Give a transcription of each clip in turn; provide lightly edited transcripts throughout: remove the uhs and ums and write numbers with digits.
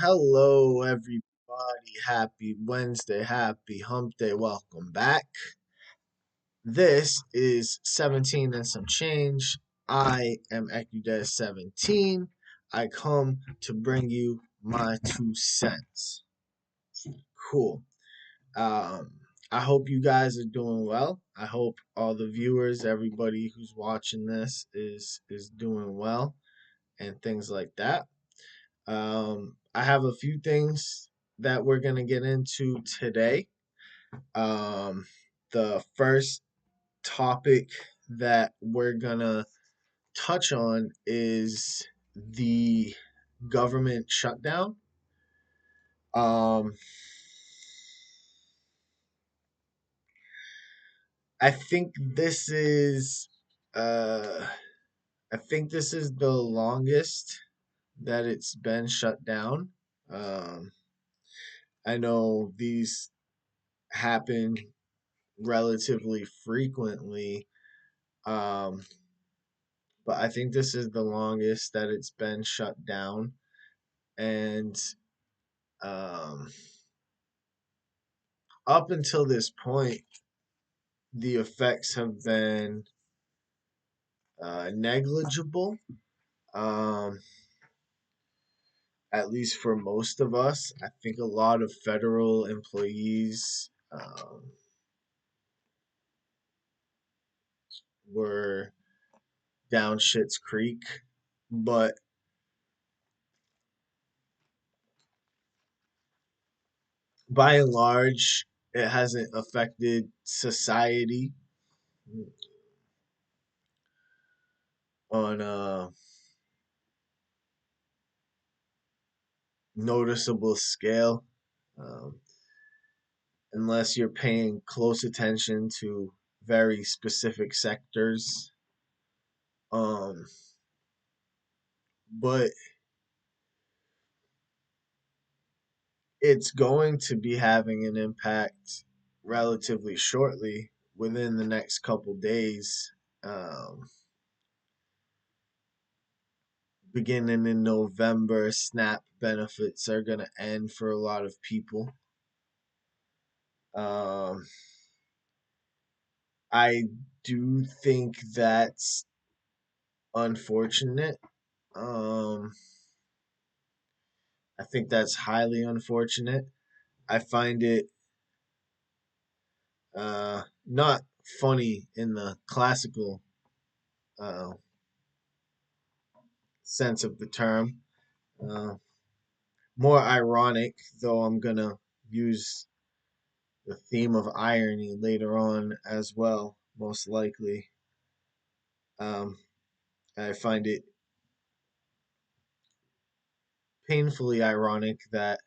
Hello, everybody. Happy Wednesday. Happy Hump Day. Welcome back. This is 17 and some change. I am EcuDes17. I come to bring you my 2 cents. Cool. Um, I hope you guys are doing well. I hope all the viewers, everybody who's watching this is doing well and things like that. I have a few things that we're going to get into today. Um, the first topic that we're going to touch on is the government shutdown. Um, I think this is uh, I think this is the longest that it's been shut down. Um, I know these happen relatively frequently. Um, but I think this is the longest that it's been shut down. And um, up until this point, the effects have been negligible, um, at least for most of us. I think a lot of federal employees were down Shit's Creek, but by and large, it hasn't affected society on a noticeable scale, um, unless you're paying close attention to very specific sectors. Um, but it's going to be having an impact relatively shortly within the next couple days. Um, Beginning in November, SNAP benefits are going to end for a lot of people. Um, I do think that's unfortunate. Um, I think that's highly unfortunate. I find it not funny in the classical uh, sense of the term. Uh, More ironic, though I'm gonna use the theme of irony later on as well, most likely. Um, I find it painfully ironic that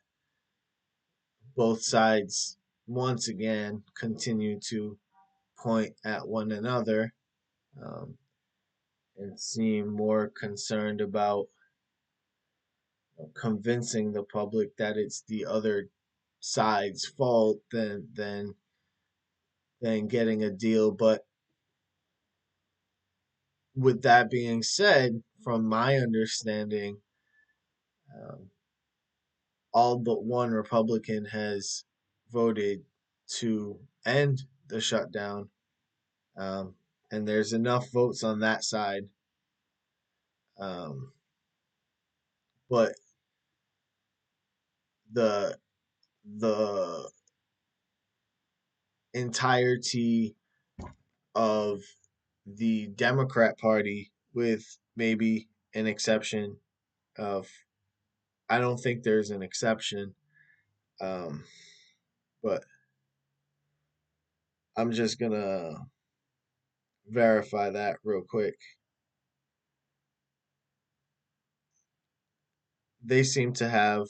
both sides once again continue to point at one another, um, and seem more concerned about convincing the public that it's the other side's fault than getting a deal. But with that being said, from my understanding, um, all but one Republican has voted to end the shutdown, um, and there's enough votes on that side. Um, but the the entirety of the Democrat Party, with maybe an exception of, I don't think there's an exception, um, but I'm just gonna verify that real quick. They seem to have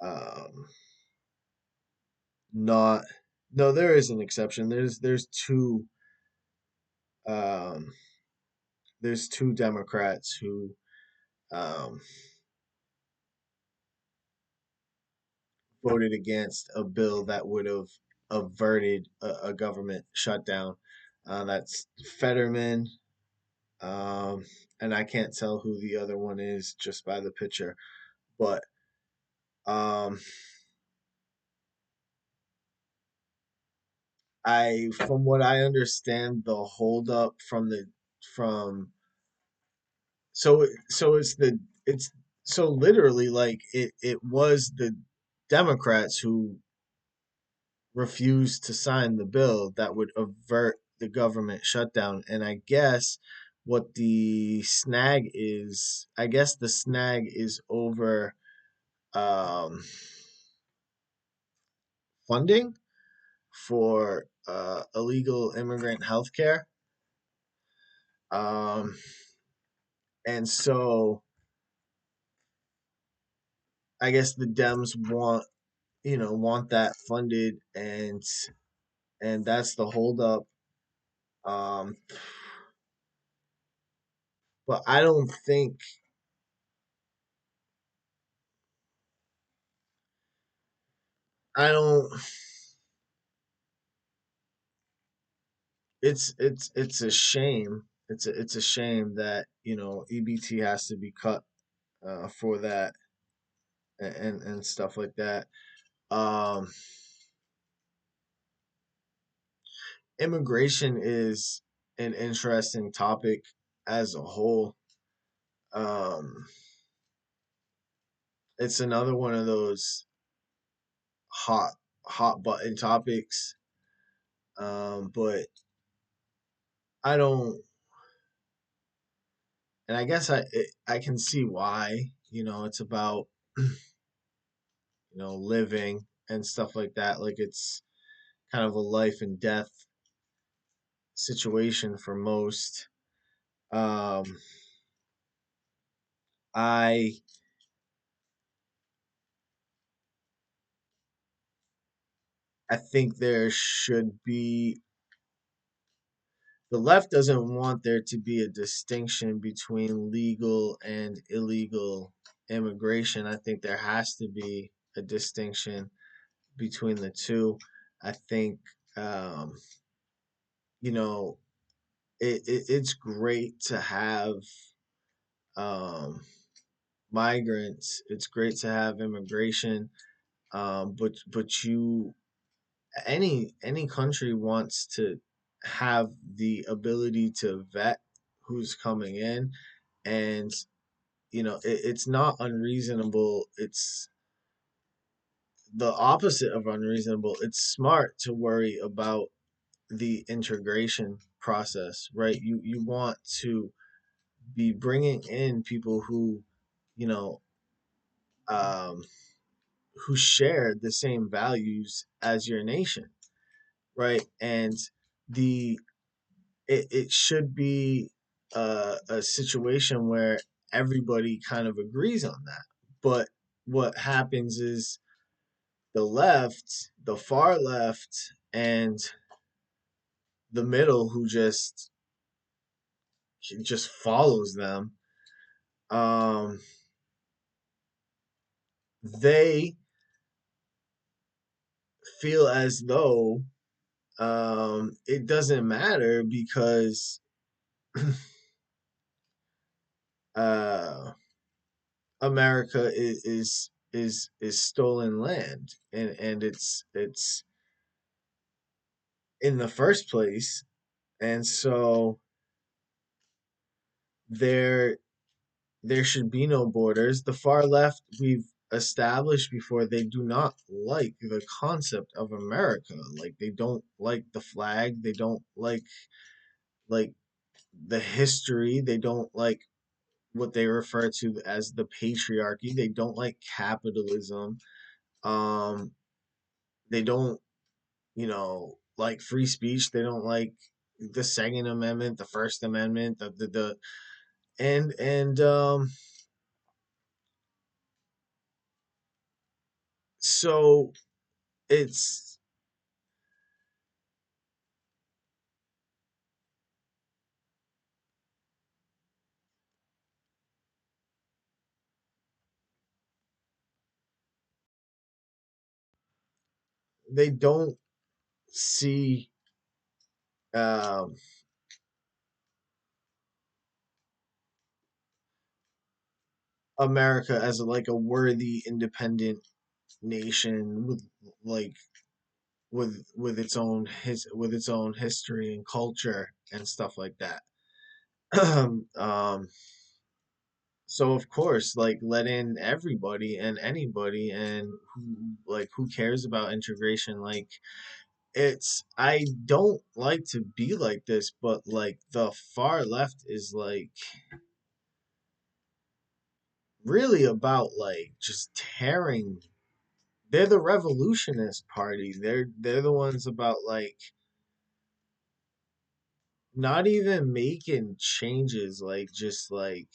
um, not. No, there is an exception. Um, there's two Democrats who um, voted against a bill that would have averted a government shutdown. That's Fetterman, um, and I can't tell who the other one is just by the picture. But um, from what I understand, the holdup from it's so literally like it was the Democrats who refused to sign the bill that would avert the government shutdown. And I guess what the snag is, I guess the snag is over um, funding for illegal immigrant healthcare. Um, and so I guess the Dems want that funded, and that's the holdup. Um, but I don't. It's a shame. It's a shame that EBT has to be cut for that and stuff like that. Um, Immigration is an interesting topic as a whole. Um, it's another one of those hot hot button topics. But I don't, and I guess I can see why. It's about living and stuff like that. Like it's kind of a life and death situation for most. Um, I I think there should be the left doesn't want there to be a distinction between legal and illegal immigration. I think there has to be a distinction between the two. I think um, you know it's great to have um, migrants. It's great to have immigration, but any country wants to have the ability to vet who's coming in, and it's not unreasonable. It's the opposite of unreasonable. It's smart to worry about the integration process, right? You want to be bringing in people you know um who share the same values as your nation, right? And the it should be a situation where everybody kind of agrees on that. But what happens is the far left, and the middle, who just follows them. Um, they feel as though it doesn't matter because uh, America is stolen land, and it's in the first place, and so there there should be no borders. The far left, we've established before, they do not like the concept of America. Like they don't like the flag. They don't like the history. They don't like what they refer to as the patriarchy. They don't like capitalism. Um, they don't, like free speech. They don't like the Second Amendment, the First Amendment, the and so it's they don't see um America as like a worthy independent nation with like with its own history and culture and stuff like that. um so of course, like, let in everybody and anybody, and who cares about integration? Like, it's I don't like to be like this, but like the far left is like really about like just tearing. They're the revolutionist party. They're the ones about like not even making changes, like just like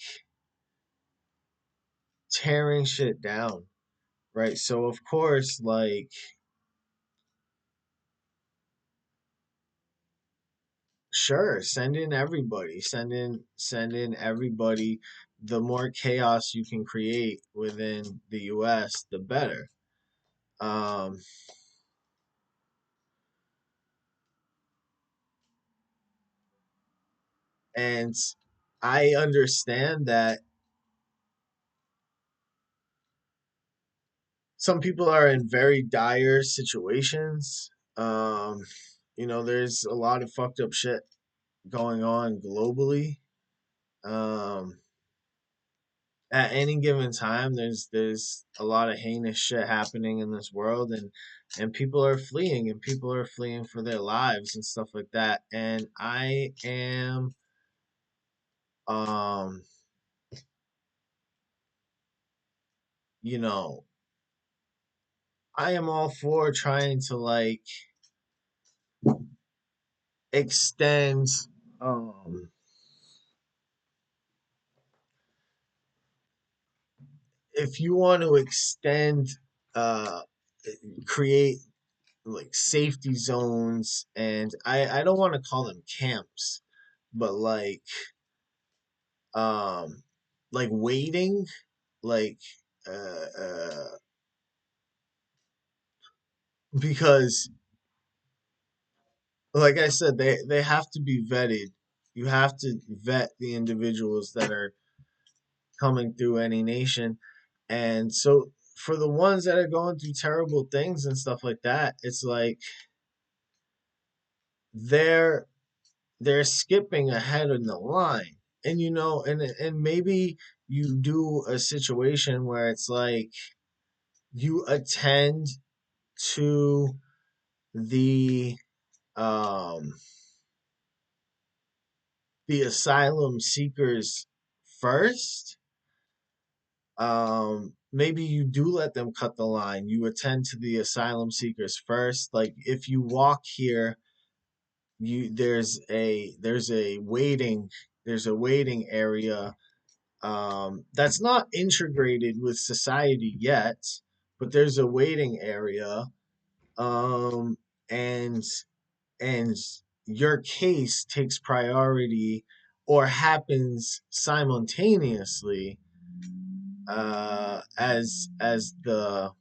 tearing shit down, right? So of course, like, sure, send in everybody. The more chaos you can create within the US, the better. Um, and I understand that some people are in very dire situations. Um, there's a lot of fucked up shit going on globally. Um, at any given time, there's a lot of heinous shit happening in this world, and people are fleeing for their lives and stuff like that. And I am um you know I am all for trying to like extend, um if you want to extend, uh create like safety zones, and I don't want to call them camps, but um like waiting, like, because like I said, they have to be vetted. You have to vet the individuals that are coming through any nation. And so for the ones that are going through terrible things and stuff like that, it's like they're they're skipping ahead in the line. And and maybe you do a situation where it's like you attend to the um the asylum seekers first. Maybe you do let them cut the line. You attend to the asylum seekers first. Like, if you walk here, you there's a waiting area, that's not integrated with society yet, but there's a waiting area. um and and your case takes priority or happens simultaneously, as the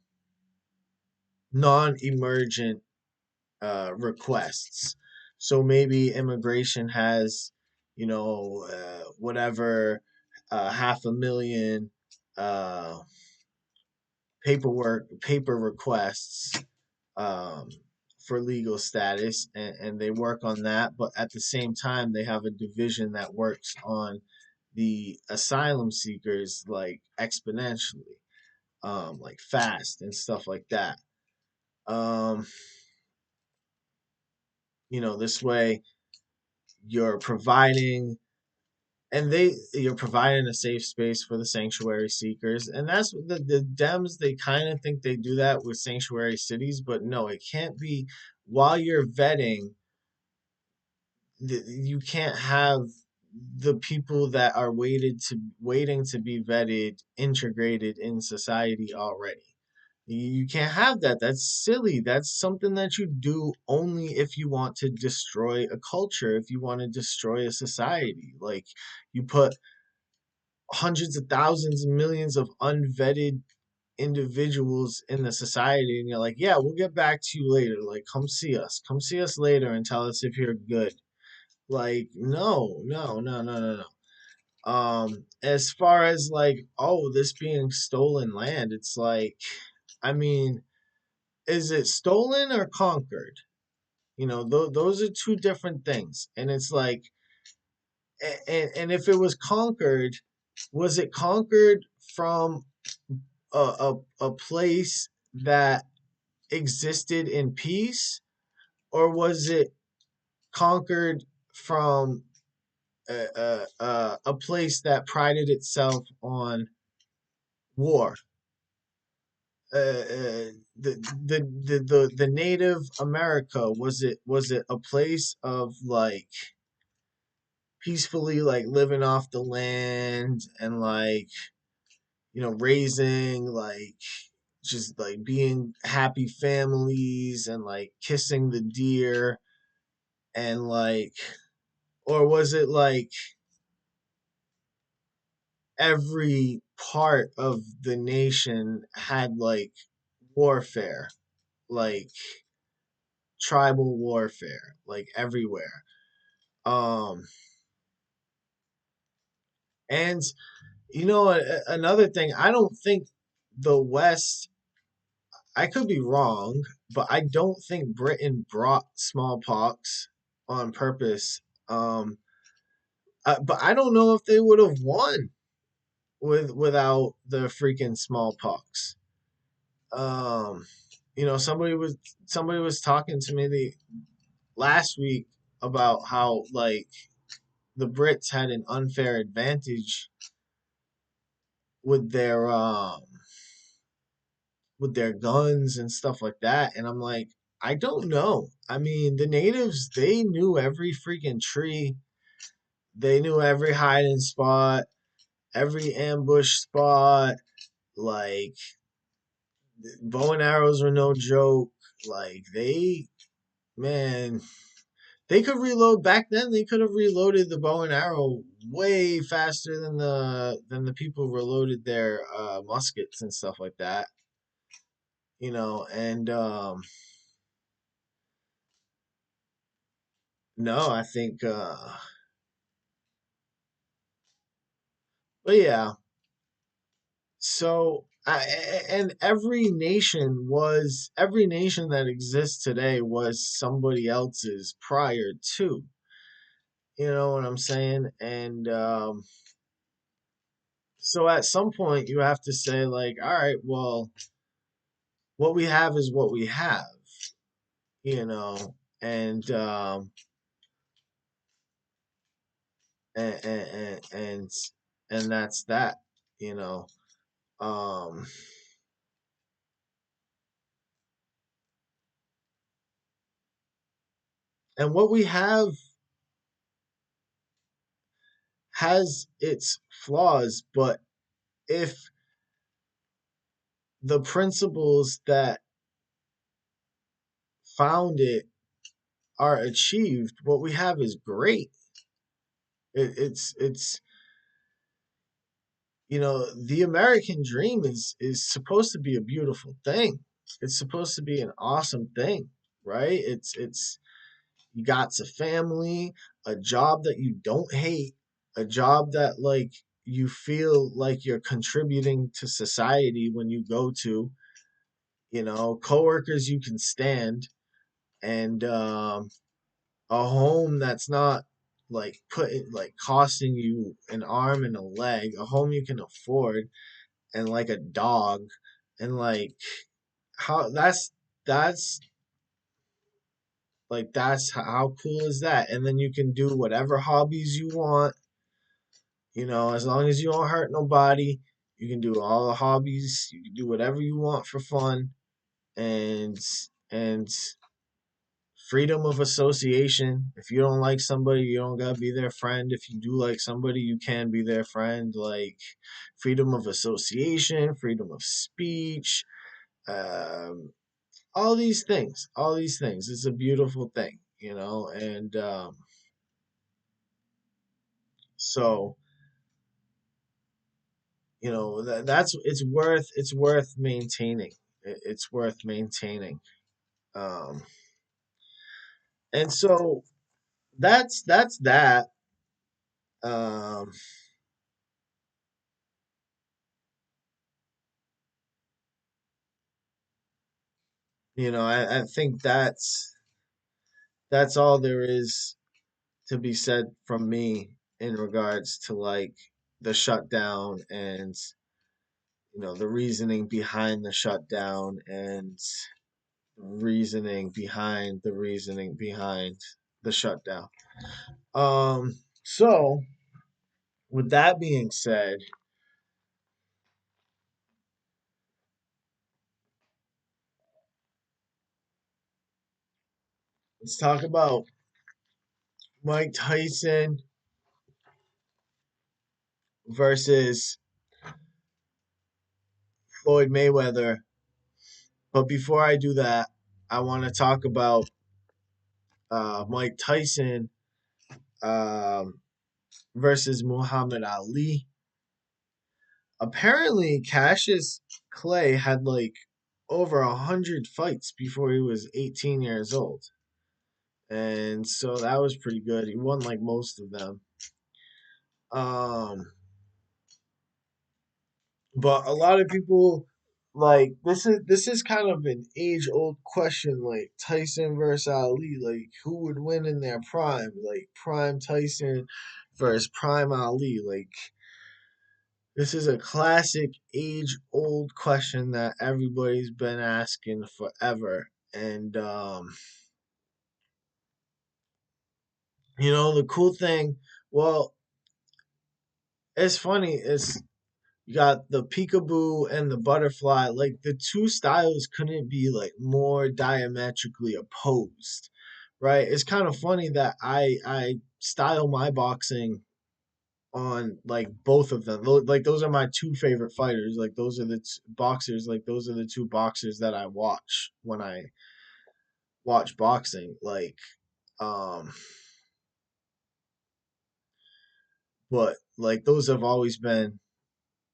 non-emergent requests. So maybe immigration has, whatever, 500,000 uh, paper requests, um, for legal status, and they work on that. But at the same time, they have a division that works on the asylum seekers like exponentially, like fast and stuff like that. Um, this way you're providing you're providing a safe space for the sanctuary seekers. And that's what the Dems, they kind of think they do that with sanctuary cities, but no, it can't be. While you're vetting, you can't have the people that are waiting to be vetted integrated in society already. You can't have that. That's silly. That's something that you do only if you want to destroy a culture, if you want to destroy a society. Like, you put hundreds of thousands and millions of unvetted individuals in the society, and you're like, yeah, we'll get back to you later. Like, come see us later and tell us if you're good. Like, no, no, no, no, no, no. As far as like, oh, this being stolen land, it's like, I mean, is it stolen or conquered? Those are two different things. And it's like, and if it was conquered, was it conquered from a place that existed in peace, or was it conquered from a place that prided itself on war? The native America, was it a place of like peacefully like living off the land and like raising like just like being happy families and like kissing the deer and like, or was it like every part of the nation had like warfare, like tribal warfare, like everywhere? um and another thing, I don't think the West, I could be wrong, but I don't think Britain brought smallpox on purpose. But I don't know if they would have won without the freaking smallpox. Um, somebody was talking to me the last week about how like the Brits had an unfair advantage with their guns and stuff like that, and I'm like, I don't know. I mean, the natives, they knew every freaking tree, they knew every hiding spot, every ambush spot. Like, bow and arrows were no joke. Like, man, they could reload back then. They could have reloaded the bow and arrow way faster than the people reloaded their muskets and stuff like that. And no, I think but yeah. So and every nation that exists today was somebody else's prior to. You know what I'm saying? And so at some point you have to say like, all right, well, what we have is what we have, you know, and and and and, and that's that, you know. Um and what we have has its flaws, but if the principles that found it are achieved, what we have is great. It's the American dream is supposed to be a beautiful thing. It's supposed to be an awesome thing, right? It's you got a family, a job that you don't hate, a job that like you feel like you're contributing to society when you go to, coworkers you can stand, and a home that's not like costing you an arm and a leg, a home you can afford, and like a dog, and like how that's that's how cool is that? And then you can do whatever hobbies you want, as long as you don't hurt nobody. You can do all the hobbies, you can do whatever you want for fun, and and freedom of association. If you don't like somebody, you don't gotta be their friend. If you do like somebody, you can be their friend. Like, freedom of association, freedom of speech, um, all these things. It's a beautiful thing, and so that's it's worth maintaining. It's worth maintaining. Um, and so that's that. Um, I think that's all there is to be said from me in regards to like the shutdown and the reasoning behind the shutdown and reasoning behind the shutdown. So with that being said, let's talk about Mike Tyson versus Floyd Mayweather. But before I do that, I want to talk about Mike Tyson um, versus Muhammad Ali. Apparently, Cassius Clay had like over 100 fights before he was 18 years old, and so that was pretty good. He won like most of them. Um, but a lot of people like this is kind of an age old question, like Tyson versus Ali, like who would win in their prime, like prime Tyson versus prime Ali, like this is a classic age old question that everybody's been asking forever. And the cool thing, well, it's funny, it's you got the peekaboo and the butterfly. Like the two styles couldn't be like more diametrically opposed, right? It's kind of funny that I style my boxing on like both of them. Like those are my two favorite fighters. Like those are the boxers. Like those are the two boxers that I watch when I watch boxing. Um, but like those have always been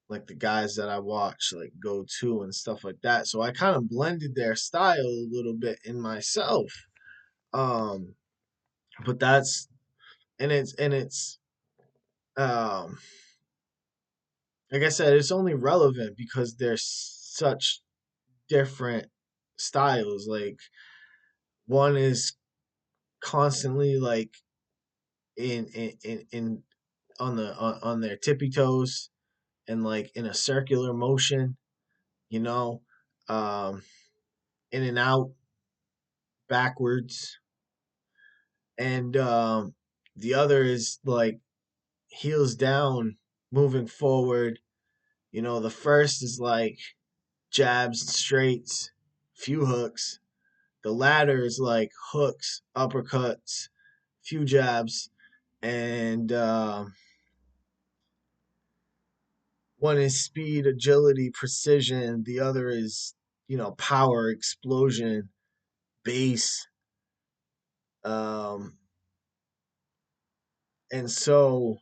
like the guys that I watch like go to and stuff like that. So I kind of blended their style a little bit in myself. Um, but that's and it's um like I said, it's only relevant because they're such different styles. Like one is constantly like in on on their tippy toes and like in a circular motion, you know, um, in and out, backwards, and the other is like heels down, moving forward. The first is like jabs, straights, few hooks. The latter is like hooks, uppercuts, few jabs, and one is speed, agility, precision. The other is power, explosion, base. Um, and so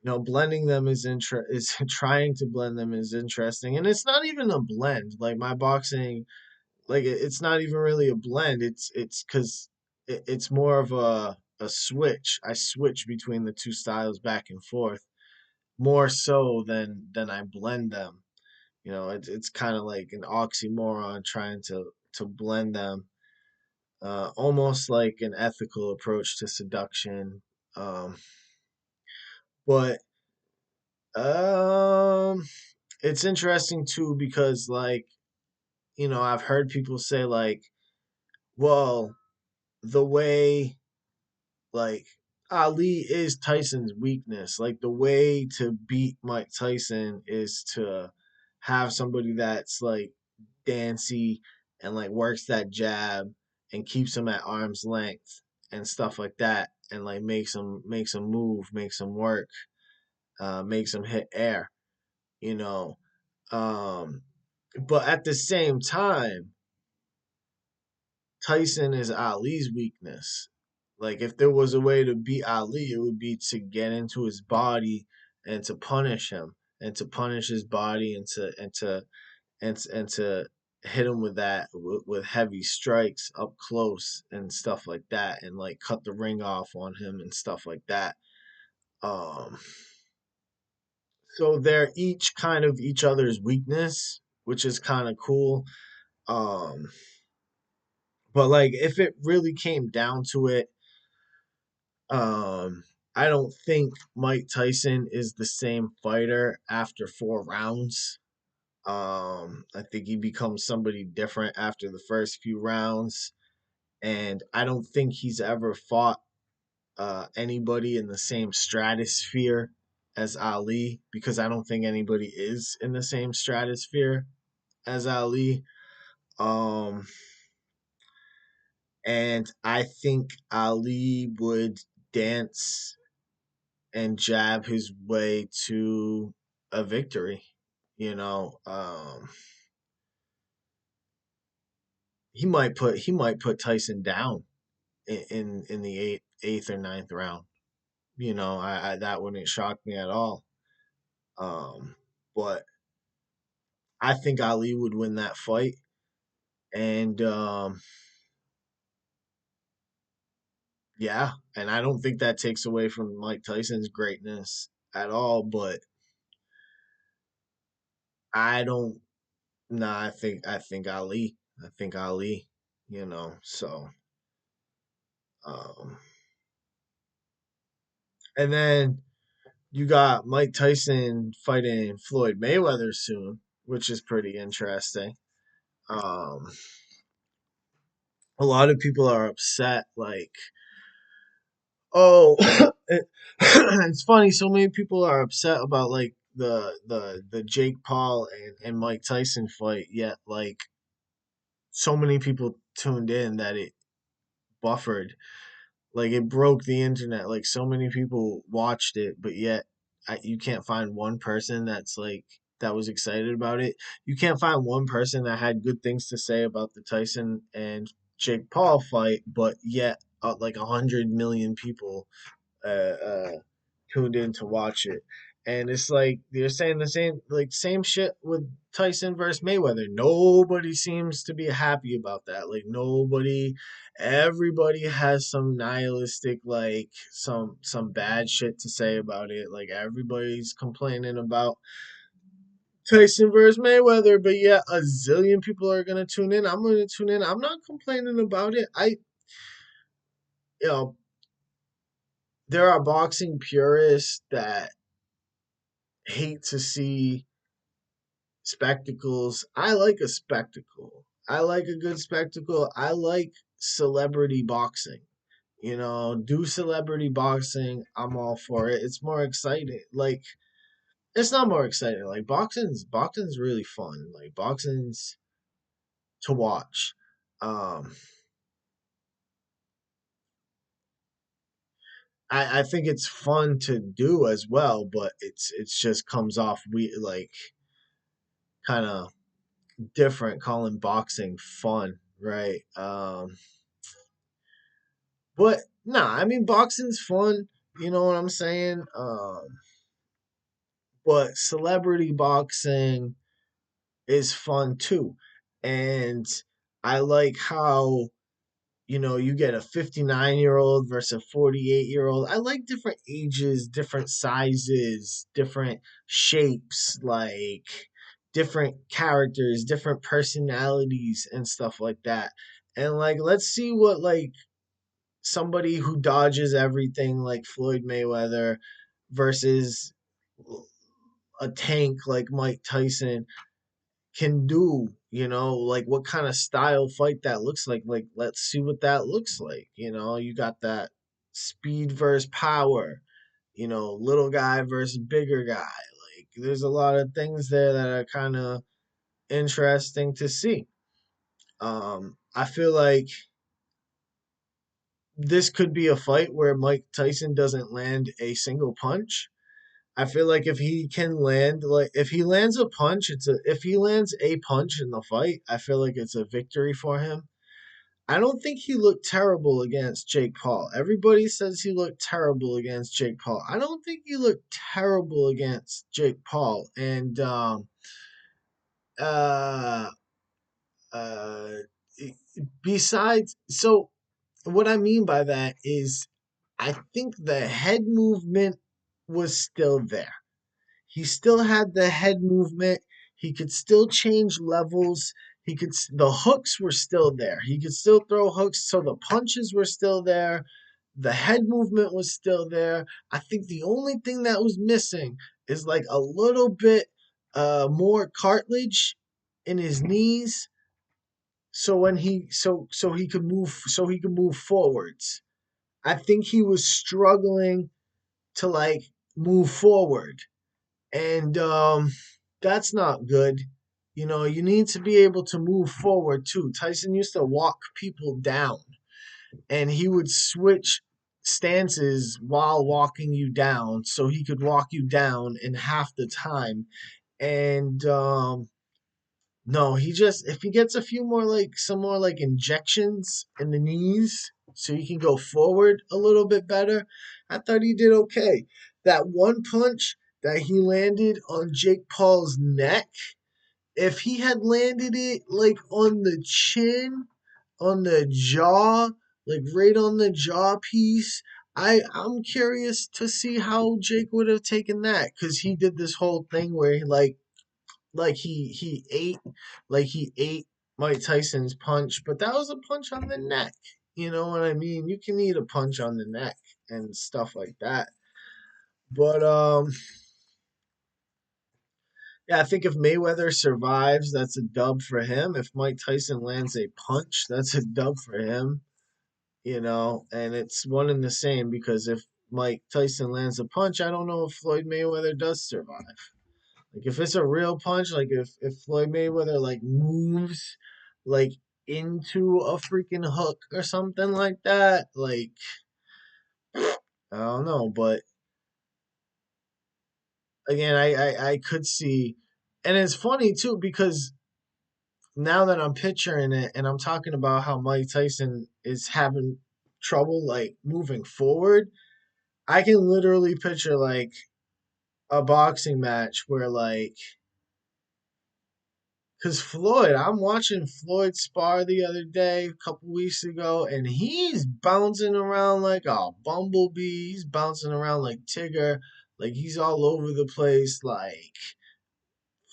blending them is trying to blend them is interesting, and it's not even a blend. Like my boxing, like it's not even really a blend. It's because it's more of a switch. I switch between the two styles back and forth more so than I blend them. It's kind of like an oxymoron trying to blend them, almost like an ethical approach to seduction. Um, but um, it's interesting too because like I've heard people say like, well, the way like Ali is Tyson's weakness. Like the way to beat Mike Tyson is to have somebody that's like dancy and like works that jab and keeps him at arm's length and stuff like that and like makes him move, makes him work, makes him hit air, you know. Um but at the same time, Tyson is Ali's weakness. Like if there was a way to beat Ali, it would be to get into his body and to punish him and to punish his body and to hit him with that with heavy strikes up close and stuff like that and like cut the ring off on him and stuff like that. Um so they're each kind of each other's weakness, which is kind of cool. Um, but like if it really came down to it, um, I don't think Mike Tyson is the same fighter after 4 rounds. I think he becomes somebody different after the first few rounds, and I don't think he's ever fought anybody in the same stratosphere as Ali because I don't think anybody is in the same stratosphere as Ali. Um, and I think Ali would dance and jab his way to a victory. You know, he might put Tyson down in the eighth or ninth round. You know, I that wouldn't shock me at all. But I think Ali would win that fight, and yeah, and I don't think that takes away from Mike Tyson's greatness at all. But I don't. Nah, I think Ali. I think Ali. You know, so um, and then you got Mike Tyson fighting Floyd Mayweather soon, which is pretty interesting. Um, a lot of people are upset, like, oh, it's funny. So many people are upset about like the Jake Paul and Mike Tyson fight. Yet, like, so many people tuned in that it buffered, like it broke the internet. Like so many people watched it, but yet you can't find one person that's like that was excited about it. You can't find one person that had good things to say about the Tyson and Jake Paul fight, but yet like 100 million people uh, tuned in to watch it. And it's like they're saying the same shit with Tyson versus Mayweather. Nobody seems to be happy about that. Like nobody, everybody has some nihilistic, like some bad shit to say about it. Like everybody's complaining about Tyson versus Mayweather, but yeah, a zillion people are gonna tune in. I'm gonna tune in. I'm not complaining about it. You know, there are boxing purists that hate to see spectacles. I like a spectacle. I like a good spectacle. I like celebrity boxing. You know, do celebrity boxing. I'm all for it. It's more exciting. Like it's not more exciting. Like boxing's really fun. Like boxing's to watch. Um I think it's fun to do as well, but it's just comes off we like kind of different calling boxing fun, right? But nah, I mean boxing's fun. You know what I'm saying? But celebrity boxing is fun too, and I like how you get a 59-year-old versus a 48-year-old. I like different ages, different sizes, different shapes, like different characters, different personalities, and stuff like that. And like, let's see what like somebody who dodges everything like Floyd Mayweather versus a tank like Mike Tyson can do, like what kind of style fight that looks like. Like, let's see what that looks like. You got that speed versus power, little guy versus bigger guy. Like, there's a lot of things there that are kind of interesting to see. I feel like this could be a fight where Mike Tyson doesn't land a single punch. I feel like if he can land like if he lands a punch, if he lands a punch in the fight, I feel like it's a victory for him. I don't think he looked terrible against Jake Paul. Everybody says he looked terrible against Jake Paul. I don't think he looked terrible against Jake Paul. And uh uh besides, so what I mean by that is I think the head movement was still there. He still had the head movement. He could still change levels. the hooks were still there. He could still throw hooks, so the punches were still there. The head movement was still there. I think the only thing that was missing is like a little bit more cartilage in his knees, so when he could move forwards. I think he was struggling to like move forward, and that's not good. You need to be able to move forward too. Tyson used to walk people down, and he would switch stances while walking you down so he could walk you down in half the time. And no, he just, if he gets a few more like some more like injections in the knees so he can go forward a little bit better. I thought he did okay. That one punch that he landed on Jake Paul's neck, if he had landed it like on the chin, on the jaw, like right on the jaw piece, I'm curious to see how Jake would have taken that, because he did this whole thing where he he ate Mike Tyson's punch, but that was a punch on the neck. You know what I mean? You can eat a punch on the neck and stuff like that. But yeah, I think if Mayweather survives, that's a dub for him. If Mike Tyson lands a punch, that's a dub for him. And it's one and the same, because if Mike Tyson lands a punch, I don't know if Floyd Mayweather does survive. Like if it's a real punch, like if Floyd Mayweather like moves like into a freaking hook or something like that, like I don't know. But again, I could see, and it's funny too, because now that I'm picturing it and I'm talking about how Mike Tyson is having trouble like moving forward, I can literally picture like a boxing match where like, because I'm watching Floyd spar the other day, a couple weeks ago, and he's bouncing around like a bumblebee. He's bouncing around like Tigger. Like he's all over the place. Like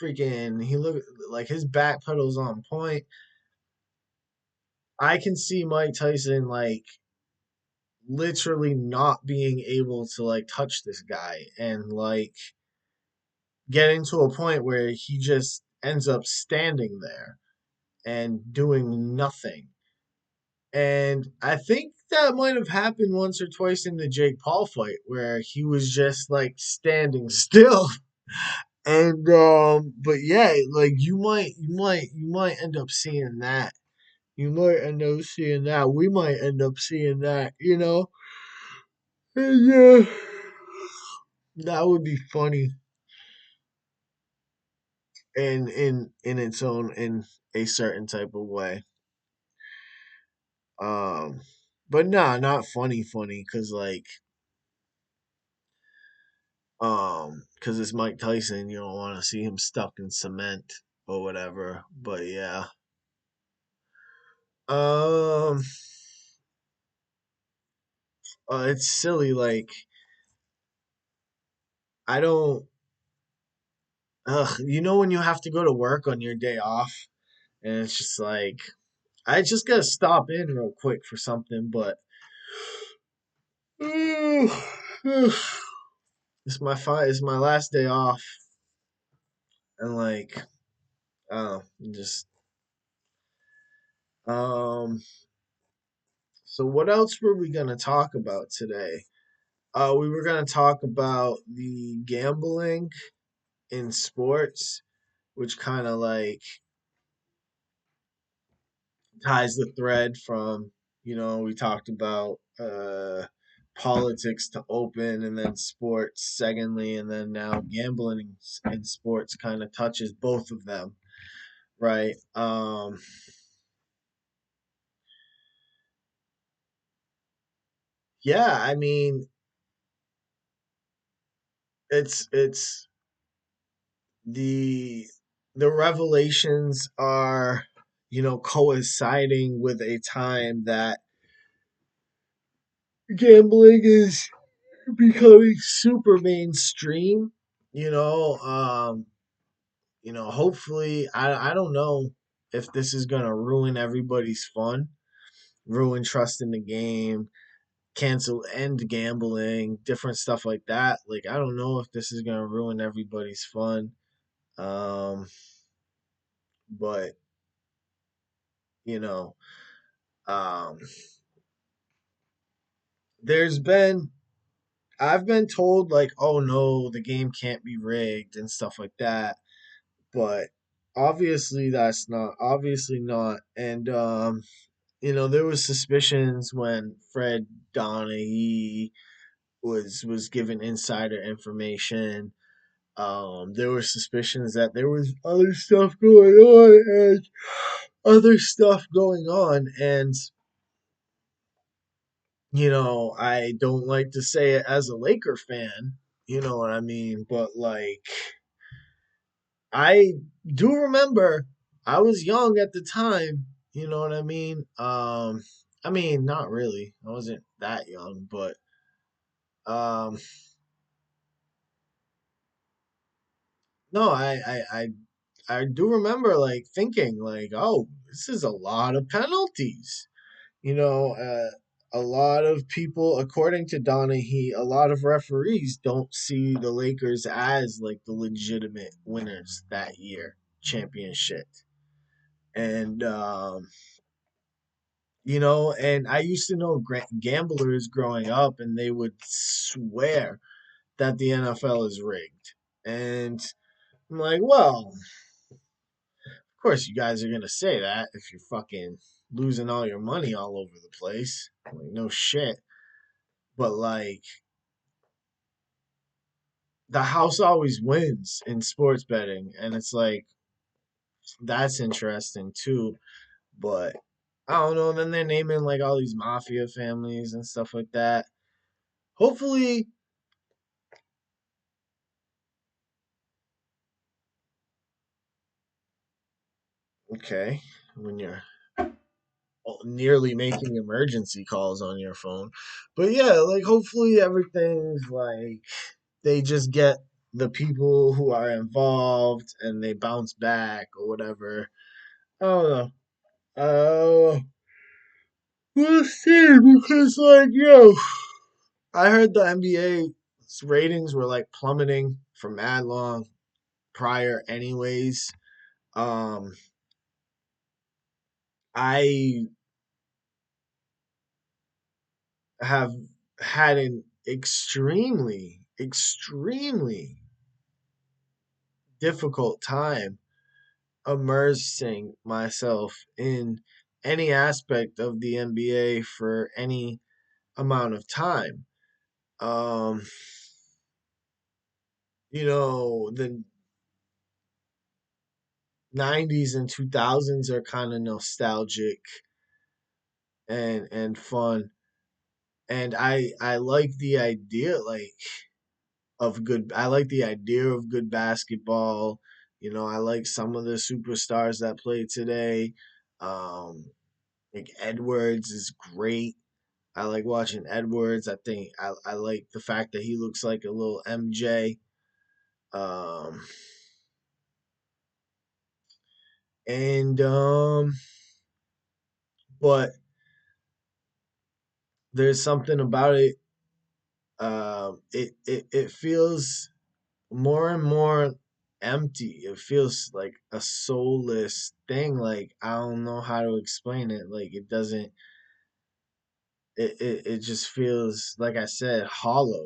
freaking, he look like his back pedal's on point. I can see Mike Tyson like literally not being able to like touch this guy, and like getting to a point where he just ends up standing there and doing nothing. And I think that might have happened once or twice in the Jake Paul fight, where he was just like standing still. And but yeah, like you might end up seeing that. You might end up seeing that. We might end up seeing that. And yeah, that would be funny in its own, in a certain type of way. Um but nah, not funny, cause like because it's Mike Tyson, you don't want to see him stuck in cement or whatever. But yeah, um, it's silly. Like I don't, when you have to go to work on your day off, and it's just like I just gotta stop in real quick for something, but it's my last day off, and like just um. So what else were we gonna talk about today? We were going to talk about the gambling in sports, which kind of like ties the thread from, we talked about politics to open, and then sports, secondly, and then now gambling in sports kind of touches both of them, right? Yeah, I mean, it's the the revelations are coinciding with a time that gambling is becoming super mainstream. you know um hopefully, I don't know, if this is gonna ruin everybody's fun, ruin trust in the game, cancel end gambling, different stuff like that. Like I don't know if this is gonna ruin everybody's fun. Um, but you know, um, there's been I've been told like, oh no, the game can't be rigged and stuff like that. But obviously not. And there was suspicions when Fred Donaghy was given insider information. There were suspicions that there was other stuff going on, and I don't like to say it as a Laker fan, you know what I mean, but like I do remember I was young at the time, you know what I mean? I mean not really. I wasn't that young, but um no, I do remember like thinking like, oh, this is a lot of penalties. You know, a lot of people, according to Donaghy, a lot of referees don't see the Lakers as like the legitimate winners that year, championship. And and I used to know gamblers growing up, and they would swear that the NFL is rigged. And I'm like, well, of course you guys are gonna say that if you're fucking losing all your money all over the place. Like, no shit. But like the house always wins in sports betting, and it's like that's interesting too. But I don't know. Then they're naming like all these mafia families and stuff like that. Hopefully, okay, when you're nearly making emergency calls on your phone. But yeah, like hopefully everything's like they just get the people who are involved and they bounce back or whatever. I don't know. We'll see because like I heard the NBA ratings were like plummeting for mad long prior anyways. Um I have had an extremely difficult time immersing myself in any aspect of the NBA for any amount of time. Um, the 90s and 2000s are kind of nostalgic and fun. And I like the idea I like the idea of good basketball. I like some of the superstars that play today. Um, like Edwards is great. I like watching Edwards. I like the fact that he looks like a little MJ. Um, and but there's something about it. It feels more and more empty. It feels like a soulless thing. Like I don't know how to explain it. Like it doesn't. It just feels like I said hollow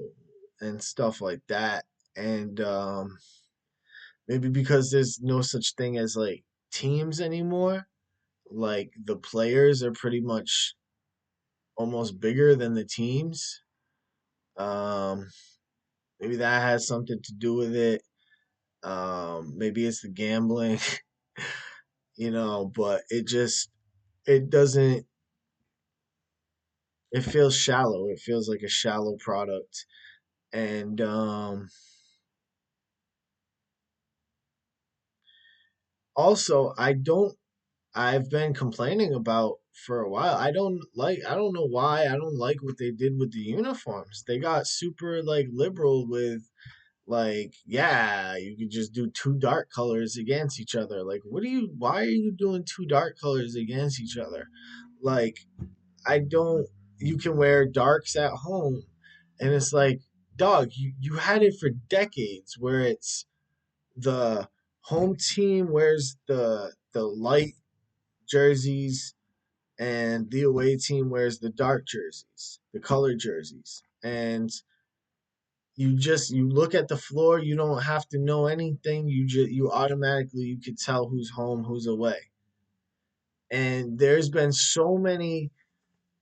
and stuff like that. And maybe because there's no such thing as like teams anymore. Like the players are pretty much almost bigger than the teams. Um, maybe that has something to do with it. Maybe it's the gambling, but it doesn't it feels shallow. It feels like a shallow product. And also I've been complaining about for a while. I don't know why I don't like what they did with the uniforms. They got super like liberal with Like, yeah, you could just do two dark colors against each other. Like, why are you doing two dark colors against each other? Like, I don't, you can wear darks at home. And it's like, dog, you had it for decades where it's the home team wears the light jerseys and the away team wears the dark jerseys, the colored jerseys. And you look at the floor, you don't have to know anything. You automatically you could tell who's home, who's away. And there's been so many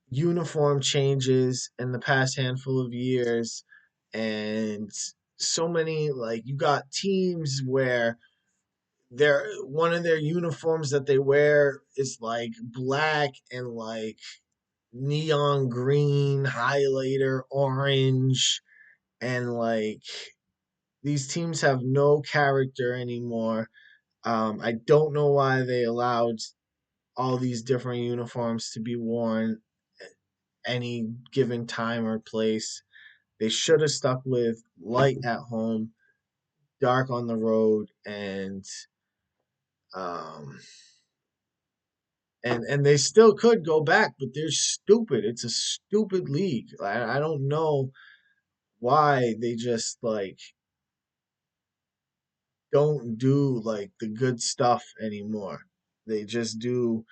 uniform changes in the past handful of years, and so many, like, you got teams where their one of their uniforms that they wear is like black and like neon green highlighter orange, and like these teams have no character anymore. I don't know why they allowed all these different uniforms to be worn any given time or place. They should have stuck with light at home, dark on the road, um, and they still could go back, but they're stupid. It's a stupid league. I don't know why they just like don't do like the good stuff anymore. They just do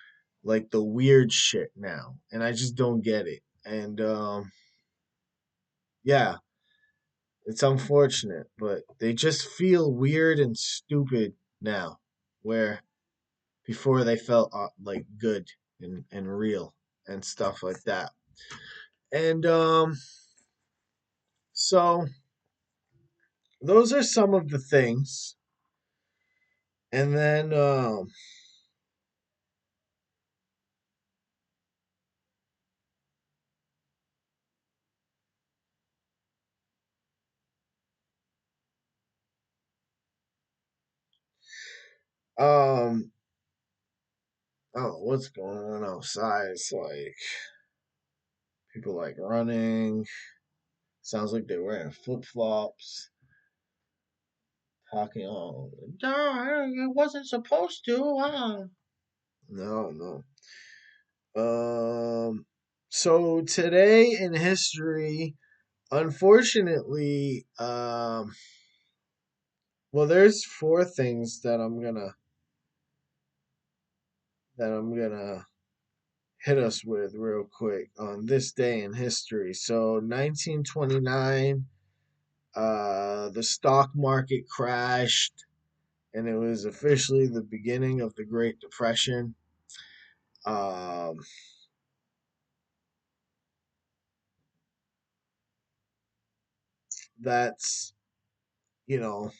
like the weird shit now, and I just don't get it. And yeah, it's unfortunate, but they just feel weird and stupid now, where before they felt like good and real and stuff like that. And so those are some of the things. And then um I don't know what's going on outside. It's like people like running. Sounds like they're wearing flip flops, talking on. No, it wasn't supposed to. No, no. So today in history, unfortunately, well, there's four things that I'm gonna hit us with real quick on this day in history. So 1929, the stock market crashed, and it was officially the beginning of the Great Depression. Um, that's you know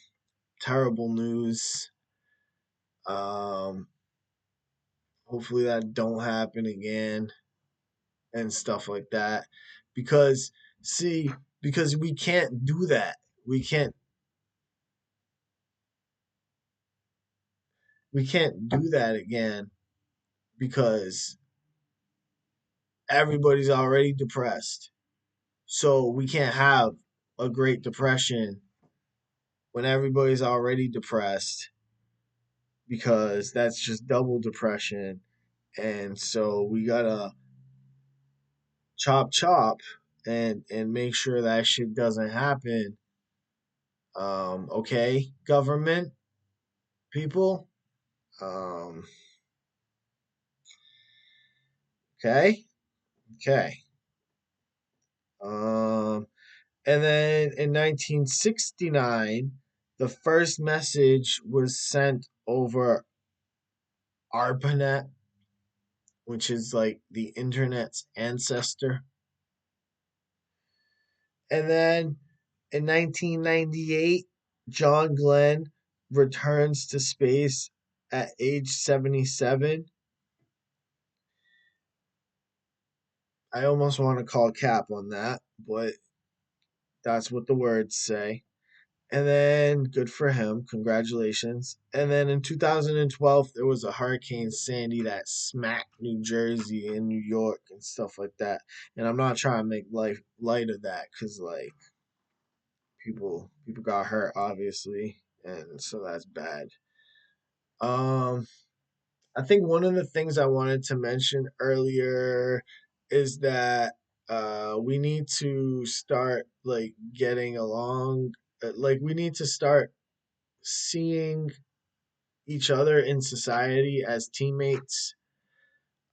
terrible news. Um, Hopefully that don't happen again and stuff like that, because see, because we can't do that. We can't we can't do that again because everybody's already depressed. So we can't have a Great Depression when everybody's already depressed, because that's just double depression. And so we gotta chop chop and make sure that shit doesn't happen. Okay, government people. Um, okay, okay. Um, and then in 1969, the first message was sent over ARPANET, which is like the internet's ancestor. And then in 1998, John Glenn returns to space at age 77. I almost want to call cap on that, but that's what the words say. And then good for him. Congratulations. And then in 2012, there was a Hurricane Sandy that smacked New Jersey and New York and stuff like that. And I'm not trying to make life light of that, because, like, people got hurt, obviously, and so that's bad. Um, I think one of the things I wanted to mention earlier is that we need to start like getting along. Like we need to start seeing each other in society as teammates.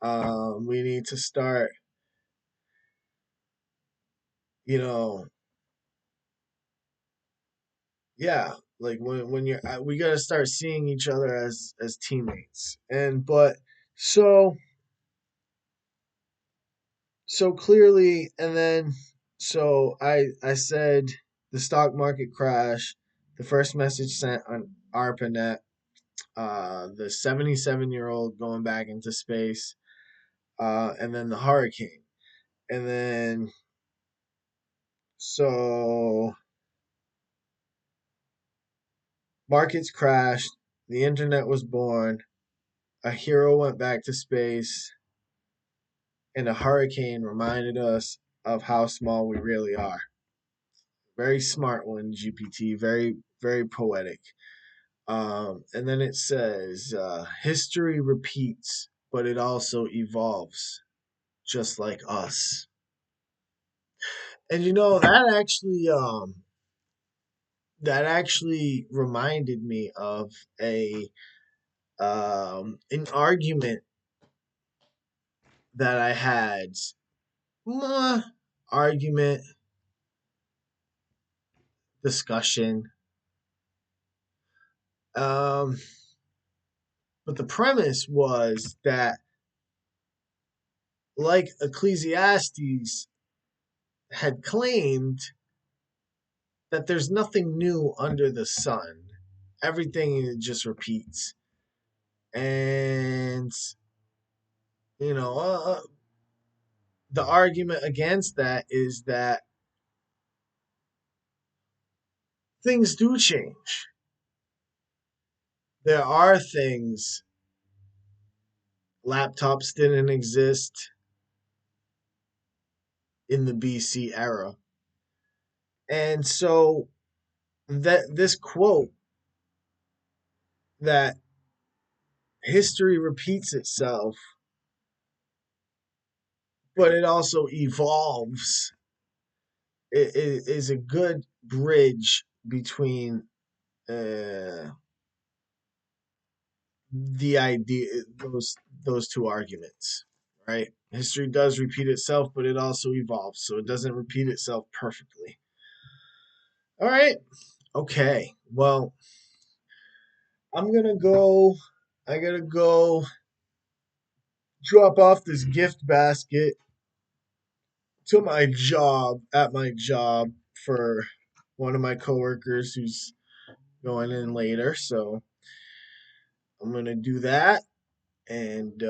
We need to start, you know, yeah, like when you're we got to start seeing each other as teammates. And but so so clearly, and then so I said the stock market crash, the first message sent on ARPANET, the 77-year-old going back into space, and then the hurricane, and then so markets crashed, the internet was born, a hero went back to space, and a hurricane reminded us of how small we really are. Very smart one, GPT. Very, very poetic. And then it says, history repeats, but it also evolves, just like us. And that actually reminded me of a an argument that I had. Argument, discussion. Um, but the premise was that, like Ecclesiastes had claimed, that there's nothing new under the sun. Everything just repeats. And, you know, the argument against that is that things do change. There are things, laptops didn't exist in the BC era. And so that this quote that history repeats itself, but it also evolves, it is a good bridge between uh, the idea those two arguments, right? History does repeat itself, but it also evolves, so it doesn't repeat itself perfectly. All right, okay. Well, I'm gonna go. I gotta go drop off this gift basket to my job at my job for one of my coworkers who's going in later. So I'm gonna do that, and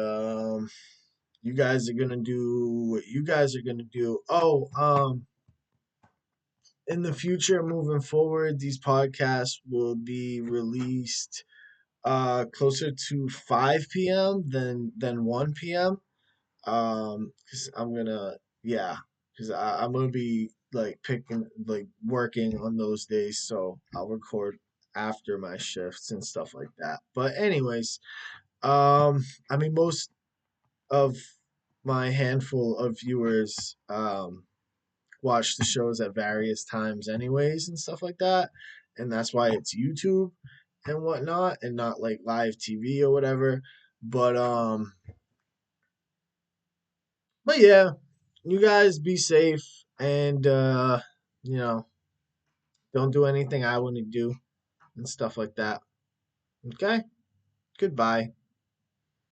you guys are gonna do what you guys are gonna do. Oh, in the future, moving forward, these podcasts will be released closer to 5 p.m. than 1 p.m. Because I'm gonna, yeah, because I'm gonna be like picking, like working on those days, so I'll record after my shifts and stuff like that. But anyways, I mean, most of my handful of viewers watch the shows at various times anyways and stuff like that, and that's why it's YouTube and whatnot and not like live TV or whatever. But but yeah, you guys be safe, and you know, don't do anything I wouldn't do and stuff like that. Okay, goodbye.